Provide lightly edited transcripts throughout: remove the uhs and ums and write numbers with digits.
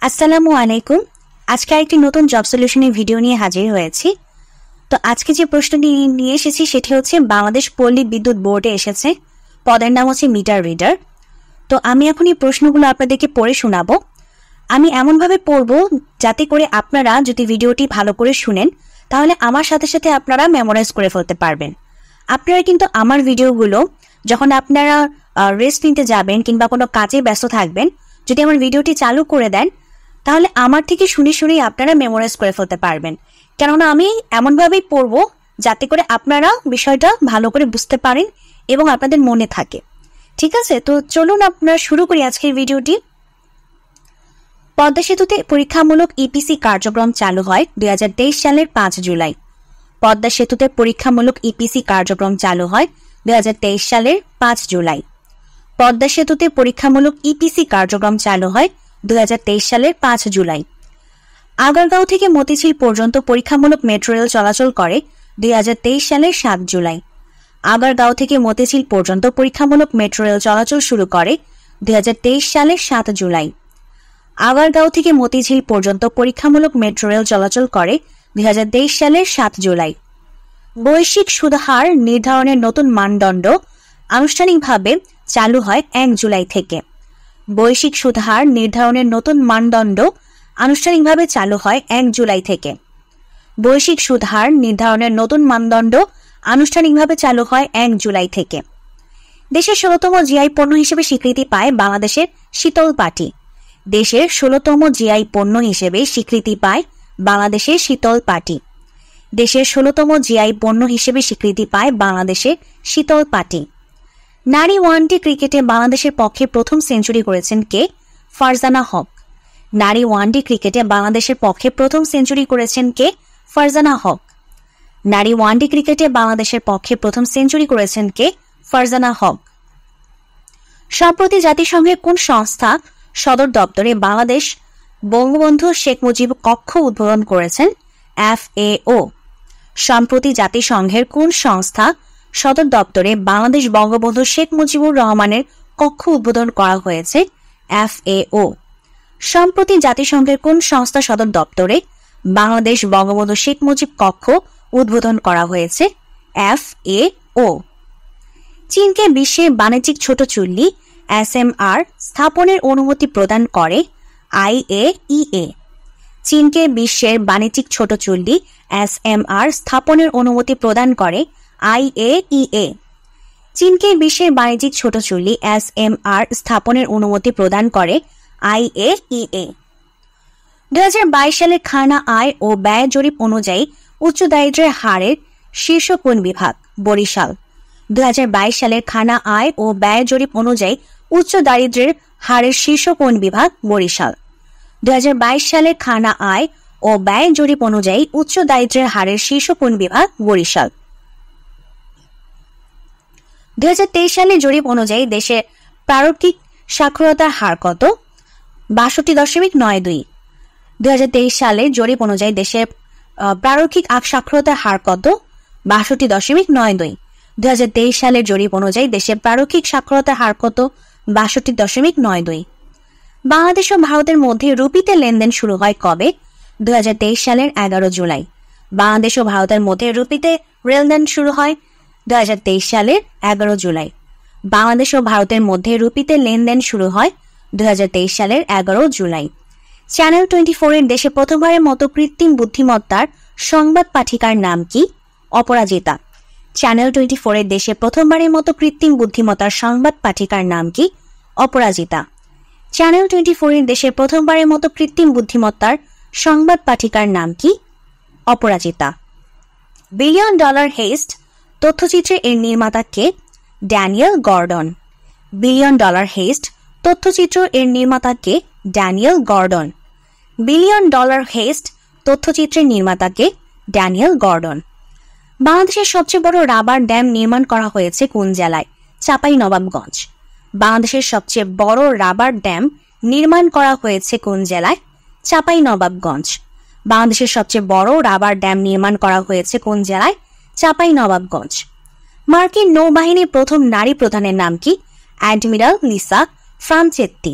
আসসালামু আলাইকুম। আজকে আরেকটি নতুন জব সলিউশনের ভিডিও নিয়ে হাজির হয়েছি। তো আজকে যে প্রশ্নটি নিয়ে এসেছি সেটি হচ্ছে বাংলাদেশ পল্লী বিদ্যুৎ বোর্ডে এসেছে, পদের নাম হচ্ছে মিটার রিডার। তো আমি এখন এই প্রশ্নগুলো আপনাদেরকে পড়ে শোনাবো। আমি এমনভাবে পড়বো যাতে করে আপনারা যদি ভিডিওটি ভালো করে শুনেন তাহলে আমার সাথে সাথে আপনারা মেমোরাইজ করে ফেলতে পারবেন। আপনারা কিন্তু আমার ভিডিওগুলো যখন আপনারা রেস্ট নিতে যাবেন কিংবা কোনো কাজে ব্যস্ত থাকবেন, যদি আমার ভিডিওটি চালু করে দেন তাহলে আমার থেকে শুনে শুনেই আপনারা মেমোরাইজ করে ফেলতে পারবেন। কেননা আমি এমনভাবেই পড়বো যাতে করে আপনারা বিষয়টা ভালো করে বুঝতে পারেন এবং আপনাদের মনে থাকে। ঠিক আছে, তো চলুন আপনারা শুরু করি আজকের ভিডিওটি। পদ্মা সেতুতে পরীক্ষামূলক ইপিসি কার্যক্রম চালু হয় 2023 সালের 5 জুলাই। পদ্মা সেতুতে পরীক্ষামূলক ইপিসি কার্যক্রম চালু হয় 2023 সালের 5 জুলাই। পদ্মা সেতুতে পরীক্ষামূলক ইপিসি কার্যক্রম চালু হয় 2023 সালের 5 জুলাই। আগারগাঁও থেকে মতিঝিল পর্যন্ত পরীক্ষামূলক মেট্রো রেল চলাচল করে 2023 সালের 7 জুলাই। আগারগাঁও থেকে মতিঝিল পর্যন্ত পরীক্ষামূলক মেট্রো রেল চলাচল শুরু করে 2023 সালের 7 জুলাই। আগারগাঁও থেকে মতিঝিল পর্যন্ত পরীক্ষামূলক মেট্রো রেল চলাচল করে 2023 সালের 7 জুলাই। বৈশ্বিক সুদহার নির্ধারণের নতুন মানদণ্ড আনুষ্ঠানিকভাবে চালু হয় 1 জুলাই থেকে। বৈশ্বিক সুদহার নির্ধারণের নতুন মানদণ্ড আনুষ্ঠানিকভাবে চালু হয় 1 জুলাই থেকে। বৈশ্বিক সুদহার নির্ধারণের নতুন মানদণ্ড আনুষ্ঠানিকভাবে চালু হয় 1 জুলাই থেকে। দেশের 16তম জিআই পণ্য হিসেবে স্বীকৃতি পায় বাংলাদেশের শীতল পাটি। দেশের 16তম জিআই পণ্য হিসেবে স্বীকৃতি পায় বাংলাদেশের শীতল পাটি। দেশের 16তম জিআই পণ্য হিসেবে স্বীকৃতি পায় বাংলাদেশের শীতল পাটি। নারী ওয়ানডে ক্রিকেটে বাংলাদেশের পক্ষে প্রথম সেঞ্চুরি করেছেন কে? ফারজানা হক। নারী ওয়ানডে ক্রিকেটে বাংলাদেশের পক্ষে প্রথম সেঞ্চুরি করেছেন কে? ফারজানা হক। নারী ওয়ানডে ক্রিকেটে বাংলাদেশের পক্ষে প্রথম সেঞ্চুরি করেছেন কে? ফারজানা হক। সম্প্রতি জাতিসংঘের কোন সংস্থা সদর দপ্তরে বাংলাদেশ বঙ্গবন্ধু শেখ মুজিব কক্ষ উদ্বোধন করেছেন? FAO। সম্প্রতি জাতিসংঘের কোন সংস্থা সদর দপ্তরে বাংলাদেশ বঙ্গবন্ধু শেখ মুজিবুর রহমানের কক্ষ উদ্বোধন করা হয়েছে? FAO। সম্প্রতি জাতিসংঘের কোন সংস্থা সদর দপ্তরে বাংলাদেশ বঙ্গবন্ধু শেখ মুজিব কক্ষ উদ্বোধন করা হয়েছে? FAO। চীনকে বিশ্বের বাণিজ্যিক ছোট চুল্লি SMR স্থাপনের অনুমতি প্রদান করে IAEA। চীনকে বিশ্বের বাণিজ্যিক ছোট চুল্লি SMR স্থাপনের অনুমতি প্রদান করে IAEA। চীনকে বিশ্বের বাণিজ্যিক ছোট চুল্লি SMR স্থাপনের অনুমতি প্রদান করে IAEA। 2022 সালে খানা আয় ও ব্যয় জরিপ অনুযায়ী উচ্চ দারিদ্র্যের হারের শীর্ষ কোন বিভাগ? বরিশাল। 2022 সালের খানা আয় ও ব্যয় জরিপ অনুযায়ী উচ্চ দারিদ্র্যের হারের শীর্ষ কোন বিভাগ? বরিশাল। 2022 সালের খানা আয় ও ব্যয় জরিপ অনুযায়ী উচ্চ দারিদ্র্যের হারের শীর্ষ কোন বিভাগ? বরিশাল। 2023 সালের জরিপ অনুযায়ী দেশের প্রারম্ভিক সাক্ষরতার হার কত? 62.92। 2023 সালের জরিপ অনুযায়ী দেশের প্রারম্ভিক সাক্ষরতার হার কত? 62.92। 2023 সালের জরিপ অনুযায়ী দেশের প্রারম্ভিক সাক্ষরতার হার কত? 62.92। বাংলাদেশ ও ভারতের মধ্যে রুপিতে লেনদেন শুরু হয় কবে? 2023 সালের 11 জুলাই। বাংলাদেশ ও ভারতের মধ্যে রুপিতে লেনদেন শুরু হয় 2023 সালের 11 জুলাই। বাংলাদেশ ও ভারতের মধ্যে রুপিতে লেনদেন শুরু হয় 2023 সালের 11 জুলাই। চ্যানেল 24 এর দেশে প্রথমবারের মতো কৃত্রিম বুদ্ধিমত্তার সংবাদ পাঠিকার নাম কি? অপরাজিতা। চ্যানেল 24 এর দেশে প্রথমবারের মতো কৃত্রিম বুদ্ধিমত্তার সংবাদ পাঠিকার নাম কি? অপরাজিতা। চ্যানেল 24 এর দেশে প্রথমবারের মতো কৃত্রিম বুদ্ধিমত্তার সংবাদ পাঠিকার নাম কি? অপরাজিতা। বিলিয়ন ডলার হেস্ট তথ্যচিত্রে এর নির্মাতা কে? Daniel Gordon. Billion dollar heist তথ্যচিত্র এর নির্মাতা কে? Daniel Gordon. Billion dollar heist তথ্যচিত্রের নির্মাতা কে? Daniel Gordon. বাংলাদেশের সবচেয়ে বড় রাবার ড্যাম নির্মাণ করা হয়েছে কোন জেলায়? চাঁপাইনবাবগঞ্জ। বাংলাদেশের সবচেয়ে বড় রাবার ড্যাম নির্মাণ করা হয়েছে কোন জেলায়? চাঁপাইনবাবগঞ্জ। বাংলাদেশের সবচেয়ে বড় রাবার ড্যাম নির্মাণ করা হয়েছে কোন জেলায়? চাঁপাইনবাবগঞ্জ। মার্কিন নৌবাহিনীর প্রথম নারী প্রধানের নাম কি? Admiral Lisa Franchetti.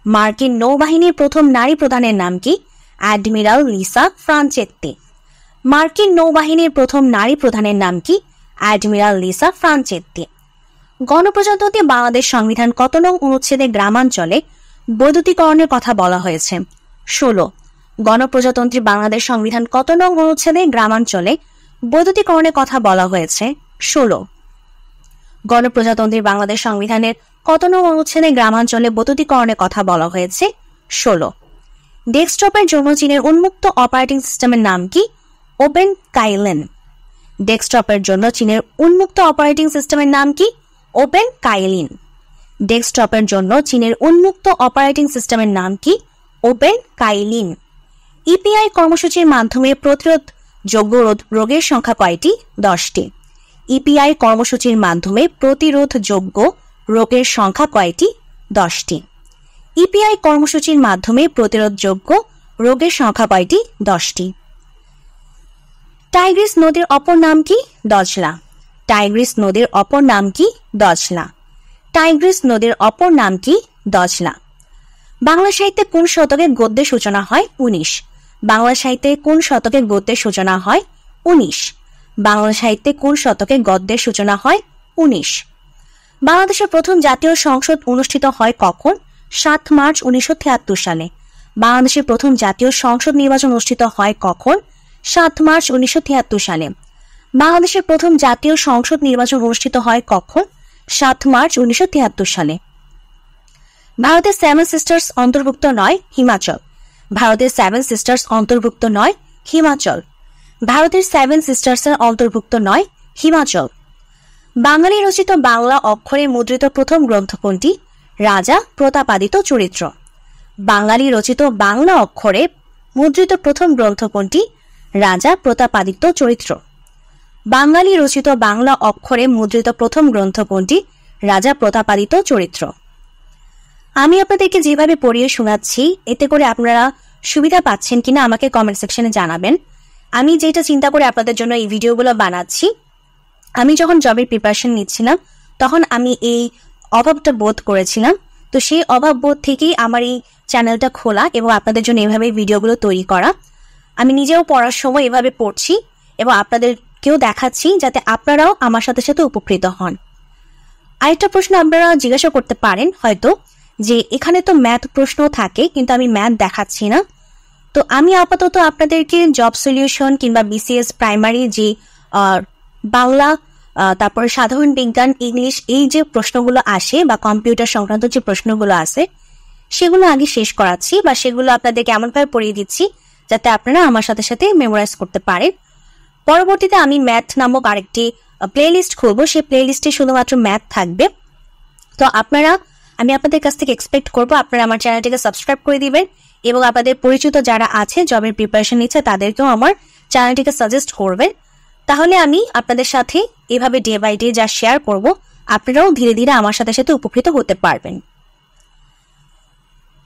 মার্কিন নৌবাহিনীর প্রথম নারী প্রধানের নাম কি? Admiral Lisa Franchetti. মার্কিন নৌবাহিনীর প্রথম নারী প্রধানের নাম কি? Admiral Lisa Franchetti. গণপ্রজাতন্ত্রী বাংলাদেশ সংবিধান কত নং অনুচ্ছেদে গ্রামাঞ্চলে বৈদ্যুতিকরণের কথা বলা হয়েছে? 16। গণপ্রজাতন্ত্রী বাংলাদেশ সংবিধান কত নং অনুচ্ছেদে গ্রামাঞ্চলে বৈদ্যুতিকরণের কথা বলা হয়েছে? 16। গণপ্রজাতন্ত্রী বাংলাদেশ সংবিধানের কত নং অনুচ্ছেদে গ্রামাঞ্চলে বৈদ্যুতিকরণের কথা বলা হয়েছে? 16। ডেস্কটপের জন্য চীনের উন্মুক্ত অপারেটিং সিস্টেমের নাম কি? ওপেন কাইলেন। ডেস্কটপের জন্য চীনের উন্মুক্ত অপারেটিং সিস্টেমের নাম কি? ওপেন কাইলিন। ডেস্কটপের জন্য চীনের উন্মুক্ত অপারেটিং সিস্টেমের নাম কি? ওপেন কাইলিন। ইপিআই কর্মসূচির মাধ্যমে প্রতিরোধযোগ্য রোগের সংখ্যা কয়টি? 10টি। ইপিআই কর্মসূচির মাধ্যমে প্রতিরোধযোগ্য রোগের সংখ্যা কয়টি? 10টি। ইপিআই কর্মসূচির মাধ্যমে প্রতিরোধযোগ্য রোগের সংখ্যা কয়টি? 10টি। টাইগ্রিস নদীর অপর নাম কি? দজলা। টাইগ্রিস নদীর অপর নাম কি? দজলা। টাইগ্রিস নদীর অপর নাম কি? দজলা। বাংলা সাহিত্যে কোন শতকে গদ্যের সূচনা হয়? 19। বাংলা সাহিত্যে কোন শতকে গদ্যের সূচনা হয়? 19। বাংলা সাহিত্যে কোন শতকে গদ্যের সূচনা হয়? 19। বাংলাদেশের প্রথম জাতীয় সংসদ অনুষ্ঠিত হয় কখন? 7 মার্চ 1973 সালে। বাংলাদেশের প্রথম জাতীয় সংসদ নির্বাচন অনুষ্ঠিত হয় কখন? 7 মার্চ 1973 সালে। বাংলাদেশের প্রথম জাতীয় সংসদ নির্বাচন অনুষ্ঠিত হয় কখন? 7 মার্চ 1973 সালে। ভারতের সেভেন সিস্টার্স অন্তর্ভুক্ত নয় হিমাচল। ভারতের সেভেন সিস্টার্স অন্তর্ভুক্ত নয় হিমাচল। ভারতের সেভেন সিস্টার্সের অন্তর্ভুক্ত নয় হিমাচল। বাঙালি রচিত বাংলা অক্ষরে মুদ্রিত প্রথম গ্রন্থ কোনটি? রাজা প্রতাপাদিত্য চরিত্র। বাঙালি রচিত বাংলা অক্ষরে মুদ্রিত প্রথম গ্রন্থ কোনটি? রাজা প্রতাপাদিত্য চরিত্র। বাঙালি রচিত বাংলা অক্ষরে মুদ্রিত প্রথম গ্রন্থ কোনটি? রাজা প্রতাপাদিত্য চরিত্র। আমি আপনাদেরকে যেভাবে পড়িয়ে শোনাচ্ছি এতে করে আপনারা সুবিধা পাচ্ছেন কিনা আমাকে কমেন্ট সেকশনে জানাবেন। আমি যেটা চিন্তা করে আপনাদের জন্য এই ভিডিওগুলো বানাচ্ছি, আমি যখন জবের প্রিপারেশন নিচ্ছিলাম তখন আমি এই অভাবটা বোধ করেছিলাম, তো সেই অভাব বোধ থেকেই আমার এই চ্যানেলটা খোলা এবং আপনাদের জন্য এভাবে ভিডিওগুলো তৈরি করা। আমি নিজেও পড়ার সময় এভাবে পড়ছি এবং আপনাদেরকেও দেখাচ্ছি যাতে আপনারাও আমার সাথে সাথে উপকৃত হন। আরেকটা প্রশ্ন আপনারা জিজ্ঞাসা করতে পারেন হয়তো যে এখানে তো ম্যাথ প্রশ্ন থাকে কিন্তু আমি ম্যাথ দেখাচ্ছি না। তো আমি আপাতত আপনাদেরকে জব সলিউশন কিংবা বিসিএস প্রাইমারি যে বাংলা, তারপর সাধারণ বিজ্ঞান, ইংলিশ এই যে প্রশ্নগুলো আসে বা কম্পিউটার সংক্রান্ত যে প্রশ্নগুলো আসে সেগুলো আগে শেষ করাচ্ছি বা সেগুলো আপনাদেরকে এমনভাবে পড়িয়ে দিচ্ছি যাতে আপনারা আমার সাথে সাথে মেমোরাইজ করতে পারেন। পরবর্তীতে আমি ম্যাথ নামক আরেকটি প্লেলিস্ট খুলবো, সেই প্লেলিস্টে শুধুমাত্র ম্যাথ থাকবে। তো আমি আপনাদের কাছ থেকে এক্সপেক্ট করবো আপনারা আমার চ্যানেলটিকে সাবস্ক্রাইব করে দিবেন এবং আপনাদের পরিচিত যারা আছে জবের প্রিপারেশন নিচ্ছে তাদেরকেও আমার চ্যানেলটিকে সাজেস্ট করবেন। তাহলে আমি আপনাদের সাথে এভাবে ডে বাই ডে যা শেয়ার করব আপনারাও ধীরে ধীরে আমার সাথে সাথে উপকৃত হতে পারবেন।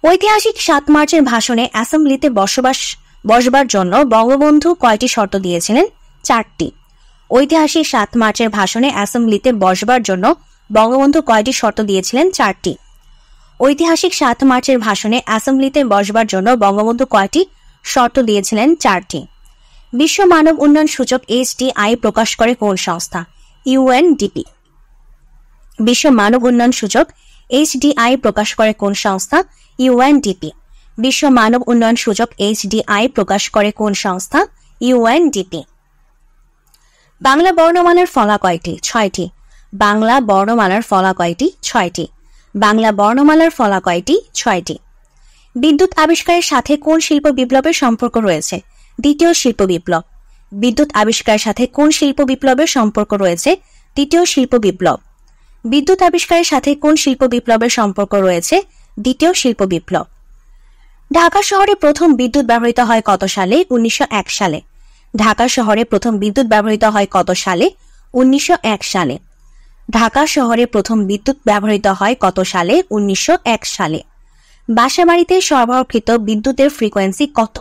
ঐতিহাসিক 7 মার্চের ভাষণে অ্যাসেম্বলিতে বসবার জন্য বঙ্গবন্ধু কয়টি শর্ত দিয়েছিলেন? 4টি। ঐতিহাসিক 7 মার্চের ভাষণে অ্যাসেম্বলিতে বসবার জন্য বঙ্গবন্ধু কয়টি শর্ত দিয়েছিলেন? 4টি। ঐতিহাসিক 7 মার্চের ভাষণে অ্যাসেম্বলিতে বসবার জন্য বঙ্গবন্ধু কয়টি শর্ত দিয়েছিলেন? 4টি। বিশ্ব মানব উন্নয়ন সূচক HDI প্রকাশ করে কোন সংস্থা? UNDP। বিশ্ব মানব উন্নয়ন সূচক HDI প্রকাশ করে কোন সংস্থা? UNDP। বিশ্ব মানব উন্নয়ন সূচক HDI প্রকাশ করে কোন সংস্থা? UNDP। বাংলা বর্ণমালার ফলা কয়টি? 6টি। বাংলা বর্ণমালার ফলা কয়টি? 6টি। বাংলা বর্ণমালার ফলা কয়টি? 6টি। বিদ্যুৎ আবিষ্কারের সাথে কোন শিল্প বিপ্লবের সম্পর্ক রয়েছে? দ্বিতীয় শিল্প বিপ্লব। বিদ্যুৎ আবিষ্কারের সাথে কোন শিল্প বিপ্লবের সম্পর্ক রয়েছে? দ্বিতীয় শিল্প বিপ্লব। বিদ্যুৎ আবিষ্কারের সাথে কোন শিল্প বিপ্লবের সম্পর্ক রয়েছে? দ্বিতীয় শিল্প বিপ্লব। ঢাকা শহরে প্রথম বিদ্যুৎ ব্যবহৃত হয় কত সালে? 1901 সালে। ঢাকা শহরে প্রথম বিদ্যুৎ ব্যবহৃত হয় কত সালে? 1901 সালে। ঢাকা শহরে প্রথম বিদ্যুৎ ব্যবহৃত হয় কত সালে? 1901 সালে। বাসাবাড়িতে সরবরাহকৃত বিদ্যুতের ফ্রিকোয়েন্সি কত?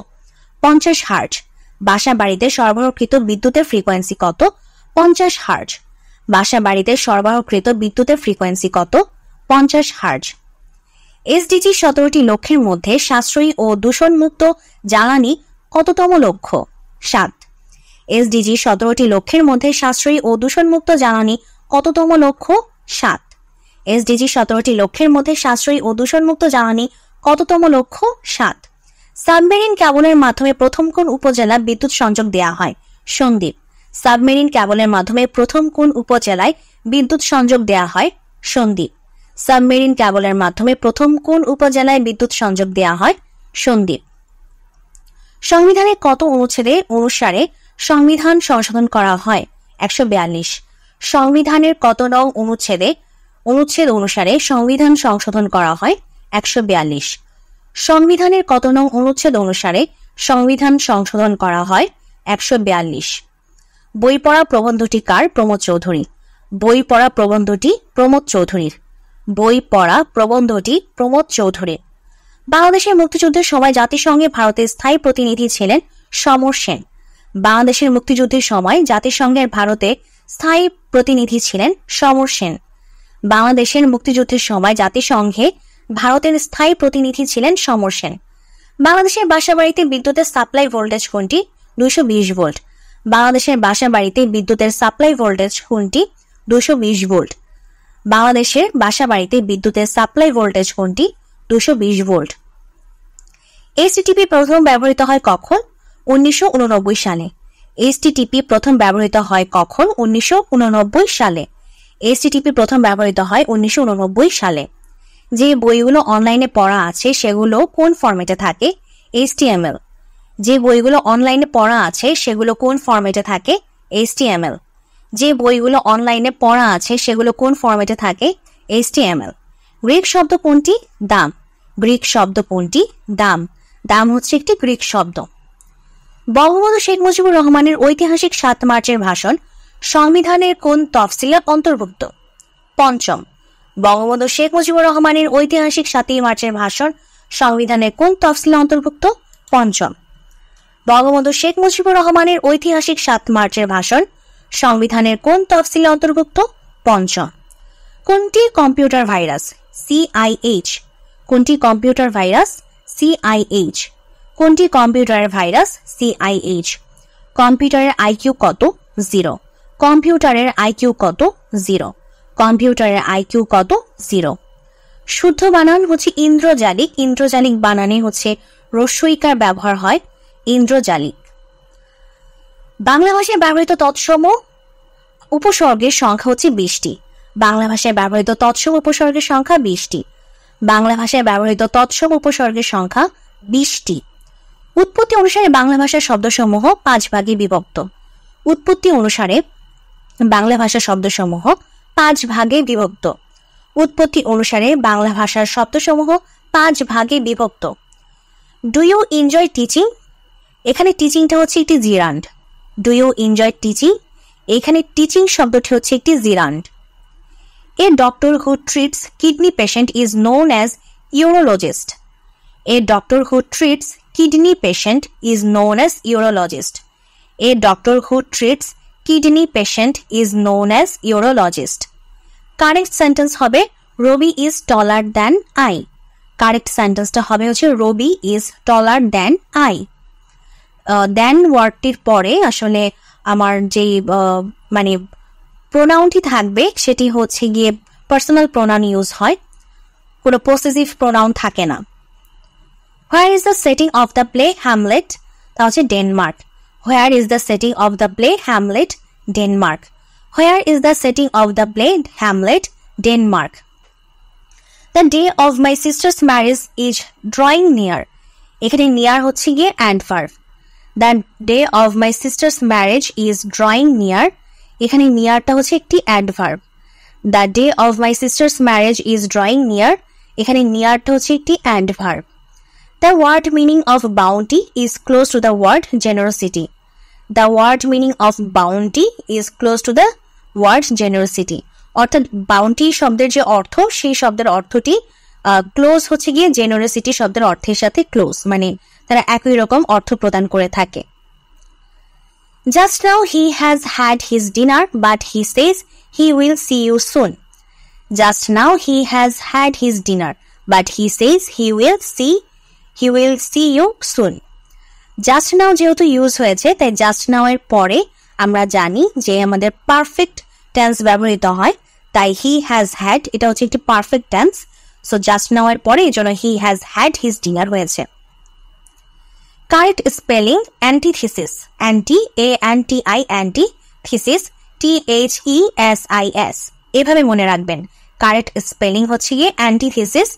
50 হার্জ। বাসাবাড়িতে সরবরাহকৃত বিদ্যুতের ফ্রিকোয়েন্সি কত? 50 হার্জ। বাসাবাড়িতে সরবরাহকৃত বিদ্যুতের ফ্রিকোয়েন্সি কত? 50 হার্জ। এসডিজি 17টি লক্ষ্যের মধ্যে সাশ্রয়ী ও দূষণমুক্ত জ্বালানি কততম লক্ষ্য? 7। এসডিজি 17টি লক্ষ্যের মধ্যে সাশ্রয়ী ও দূষণমুক্ত জ্বালানি কততম লক্ষ্য? 7। এসডিজি 17টি লক্ষ্যের মধ্যে সাশ্রয়ী ও দূষণমুক্ত জ্বালানি কততম লক্ষ্য? 7। সাবমেরিন ক্যাবলের মাধ্যমে প্রথম কোন উপজেলা বিদ্যুৎ সংযোগ দেয়া হয়? সন্দ্বীপ। সাবমেরিন ক্যাবলের মাধ্যমে প্রথম কোন উপজেলায় বিদ্যুৎ সংযোগ দেয়া হয়? সন্দ্বীপ। সাবমেরিন ক্যাবলের মাধ্যমে প্রথম কোন উপজেলায় বিদ্যুৎ সংযোগ দেয়া হয়? সন্দ্বীপ। সংবিধানের কত অনুচ্ছেদে অনুসারে সংবিধান সংশোধন করা হয়? 142। সংবিধানের কত নং অনুচ্ছেদ অনুসারে সংবিধান সংশোধন করা হয়? 142। সংবিধানের কত নং অনুচ্ছেদ অনুসারে সংবিধান সংশোধন করা হয়? 142। বই পড়া প্রবন্ধটি কার? প্রমোদ চৌধুরী। বই পড়া প্রবন্ধটি প্রমোদ চৌধুরীর। বই পড়া প্রবন্ধটি প্রমোদ চৌধুরী। বাংলাদেশের মুক্তিযুদ্ধের সময় জাতিসংঘে ভারতের স্থায়ী প্রতিনিধি ছিলেন সমর সেন। বাংলাদেশের মুক্তিযুদ্ধের সময় জাতিসংঘের ভারতে স্থায়ী প্রতিনিধি ছিলেন সমর সেন। বাংলাদেশের মুক্তিযুদ্ধের সময় জাতিসংঘে ভারতের স্থায়ী প্রতিনিধি ছিলেন সমর সেন। বাংলাদেশের বাসাবাড়িতে বিদ্যুতের সাপ্লাই ভোল্টেজ কোনটি? 220 ভোল্ট। বাংলাদেশের বাসাবাড়িতে বিদ্যুতের সাপ্লাই ভোল্টেজ কোনটি? 220 ভোল্ট। বাংলাদেশের বাসাবাড়িতে বিদ্যুতের সাপ্লাই ভোল্টেজ কোনটি? 220 ভোল্ট। এইচটিটিপি প্রথম ব্যবহৃত হয় কখন? 1989 সালে। এইচটিটিপি প্রথম ব্যবহৃত হয় কখন? 1989 সালে। এইচটিটিপি প্রথম ব্যবহৃত হয় 1989 সালে। যে বইগুলো অনলাইনে পড়া আছে সেগুলো কোন ফরম্যাটে থাকে? HTML। যে বইগুলো অনলাইনে পড়া আছে সেগুলো কোন ফরম্যাটে থাকে? HTML। যে বইগুলো অনলাইনে পড়া আছে সেগুলো কোন ফরম্যাটে থাকে? HTML। গ্রিক শব্দ কোনটি? দাম। গ্রিক শব্দ কোনটি? দাম। দাম হচ্ছে একটি গ্রিক শব্দ। বঙ্গবন্ধু শেখ মুজিবুর রহমানের ঐতিহাসিক 7 মার্চের ভাষণ সংবিধানের কোন তফসিলে অন্তর্ভুক্ত? পঞ্চম। বঙ্গবন্ধু শেখ মুজিবুর রহমানের ঐতিহাসিক 7 মার্চের ভাষণ সংবিধানের কোন তফসিলে অন্তর্ভুক্ত? পঞ্চম। বঙ্গবন্ধু শেখ মুজিবুর রহমানের ঐতিহাসিক 7 মার্চের ভাষণ সংবিধানের কোন তফসিলে অন্তর্ভুক্ত? পঞ্চম। কোনটি কম্পিউটার ভাইরাস? CIH। কোনটি কম্পিউটার ভাইরাস? CIH। কোনটি কম্পিউটারের ভাইরাস? CIH। কম্পিউটারের IQ কত? 0। কম্পিউটারের IQ কত? 0। কম্পিউটারের IQ কত? 0। শুদ্ধ বানান হচ্ছে ইন্দ্রজালিক। ইন্দ্রজালিক বানানে হচ্ছে রস্বইকার ব্যবহার হয় ইন্দ্রজালিক। বাংলা ভাষায় ব্যবহৃত তৎসম উপসর্গের সংখ্যা হচ্ছে 20টি। বাংলা ভাষায় ব্যবহৃত তৎসম উপসর্গের সংখ্যা 20টি। বাংলা ভাষায় ব্যবহৃত তৎসম উপসর্গের সংখ্যা 20টি। উৎপত্তি অনুসারে বাংলা ভাষার শব্দসমূহ 5 ভাগে বিভক্ত। উৎপত্তি অনুসারে বাংলা ভাষার শব্দসমূহ 5 ভাগে বিভক্ত। উৎপত্তি অনুসারে বাংলা ভাষার শব্দসমূহ 5 ভাগে বিভক্ত। Do you enjoy teaching? এখানে টিচিংটা হচ্ছে একটি gerund. Do you enjoy teaching? এখানে টিচিং শব্দটি হচ্ছে একটি জিরান্ড। A doctor who treats kidney patient is known as urologist. A doctor who treats kidney patient is known as urologist. A doctor who treats kidney patient is known as urologist. Correct sentence হবে Robbie is taller than I. Correct sentence টা হবে হচ্ছে Robbie is taller than I. Than ওয়ার্ডটির পরে আসলে আমার যে মানে প্রোনাউনটি থাকবে সেটি হচ্ছে গিয়ে পার্সোনাল প্রোনাউন ইউজ হয়, কোনো পসেসিভ প্রোনাউন থাকে না। Where is the setting of the play Hamlet? তা হচ্ছে Denmark. Where is the setting of the play Hamlet? Denmark. Where is the setting of the play Hamlet? Denmark. The day of my sister's marriage is drawing near. এখানে near হচ্ছে গিয়ে adverb. The day of my sister's marriage is drawing near. এখানে নিয়ারটা হচ্ছে একটি adverb. The day of my sister's marriage is drawing near. এখানে নিয়ারটা হচ্ছে একটি adverb. The word meaning of bounty is close to the word generosity. The word meaning of bounty is close to the word generosity. অর্থাৎ bounty শব্দের যে অর্থ সেই শব্দের অর্থটি ক্লোজ হচ্ছে গিয়ে জেনারোসিটি শব্দের অর্থের সাথে ক্লোজ, মানে তারা একই রকম অর্থ প্রদান করে থাকে। Just now he has had his dinner, but he says he will see you soon. Just now he has had his dinner, but he says he will see you soon. Just now যেহেতু use হয়েছে তাই just now এর পরে আমরা জানি যে আমাদের perfect tense ব্যবহৃত হয়, তাই he has had এটা হচ্ছে একটি perfect tense. So just now এর পরে এজন্য he has had his dinner হয়েছে। Correct spelling antithesis, anti ANTI anti, thesis THESIS, এভাবে মনে রাখবেন। কারেক্ট স্পেলিং হচ্ছে গিয়ে antithesis,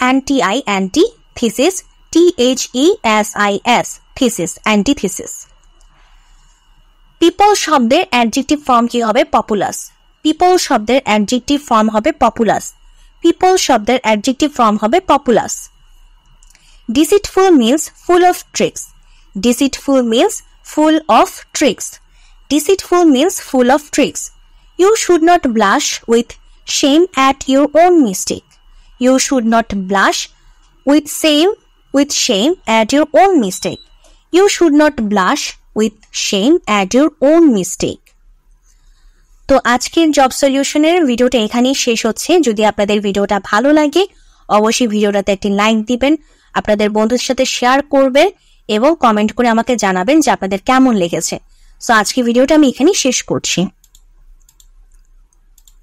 ANTI anti, thesis THESIS, thesis, antithesis. People শব্দের অ্যাডজেক্টিভ ফর্ম কি হবে? পপুলাস। পিপল শব্দের অ্যাডজেক্টিভ ফর্ম হবে পপুলাস। পিপল শব্দের অ্যাডজেক্টিভ ফর্ম হবে populous. Deceitful means full of tricks. Deceitful means full of tricks. Deceitful means full of tricks. You should not blush with shame at your own mistake. You should not blush with shame at your own mistake. You should not blush with shame at your own mistake. তো আজকের job সলিউশনের ভিডিওটা এখানেই শেষ হচ্ছে। যদি আপনাদের ভিডিওটা ভালো লাগে অবশ্যই ভিডিওটাতে একটি লাইক দিবেন, আপনাদের বন্ধুদের সাথে শেয়ার করবেন এবং কমেন্ট করে আমাকে জানাবেন যে আপনাদের কেমন লেগেছে। সো আজকে ভিডিওটা আমি এখানেই শেষ করছি।